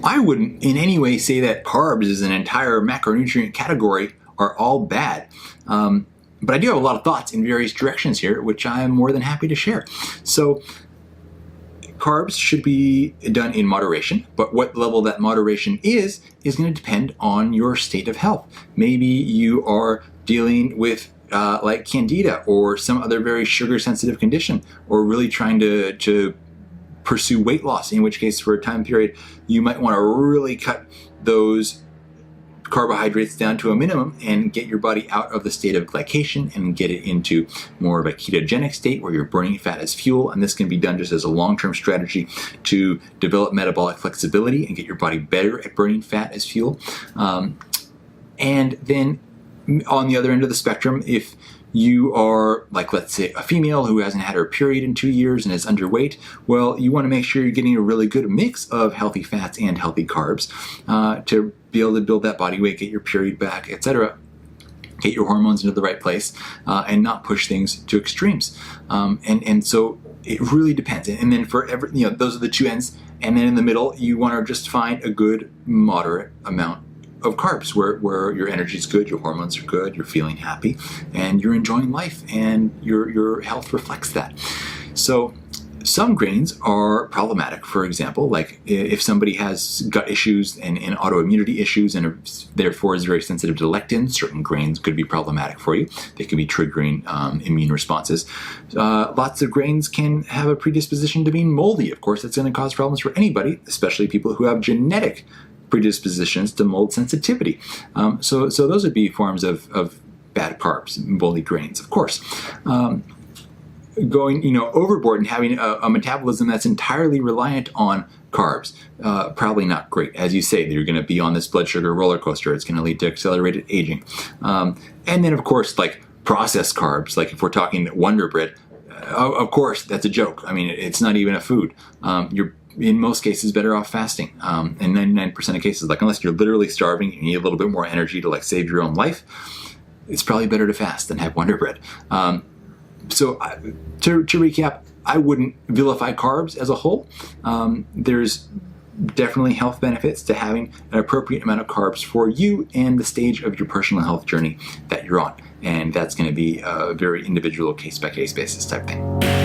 I wouldn't in any way say that carbs as an entire macronutrient category are all bad. But I do have a lot of thoughts in various directions here, which I am more than happy to share. So carbs should be done in moderation, but what level that moderation is going to depend on your state of health. Maybe you are dealing with like candida or some other very sugar sensitive condition, or really trying to pursue weight loss, in which case for a time period you might want to really cut those carbohydrates down to a minimum and get your body out of the state of glycation and get it into more of a ketogenic state where you're burning fat as fuel. And this can be done just as a long-term strategy to develop metabolic flexibility and get your body better at burning fat as fuel. And then on the other end of the spectrum, if you are, like, let's say, a female who hasn't had her period in 2 years and is underweight, well, you want to make sure you're getting a really good mix of healthy fats and healthy carbs to be able to build that body weight, get your period back, etc., get your hormones into the right place, and not push things to extremes. And so it really depends. And then for those are the two ends. And then in the middle, you want to just find a good moderate amount of carbs where your energy is good, your hormones are good, you're feeling happy, and you're enjoying life, and your health reflects that. So some grains are problematic. For example, like if somebody has gut issues and autoimmunity issues and therefore is very sensitive to lectins, certain grains could be problematic for you. They can be triggering immune responses. Lots of grains can have a predisposition to being moldy. Of course, that's going to cause problems for anybody, especially people who have genetic predispositions to mold sensitivity. So those would be forms of bad carbs, moldy grains, of course. Going overboard and having a metabolism that's entirely reliant on carbs, probably not great. As you say, you're going to be on this blood sugar roller coaster. It's going to lead to accelerated aging. And then, of course, like processed carbs, like if we're talking Wonder Bread, of course, that's a joke. I mean, it's not even a food. You're in most cases better off fasting. In 99% of cases, like unless you're literally starving, you need a little bit more energy to like save your own life, it's probably better to fast than have Wonder Bread. So to recap, I wouldn't vilify carbs as a whole. There's definitely health benefits to having an appropriate amount of carbs for you and the stage of your personal health journey that you're on. And that's going to be a very individual case-by-case basis type thing.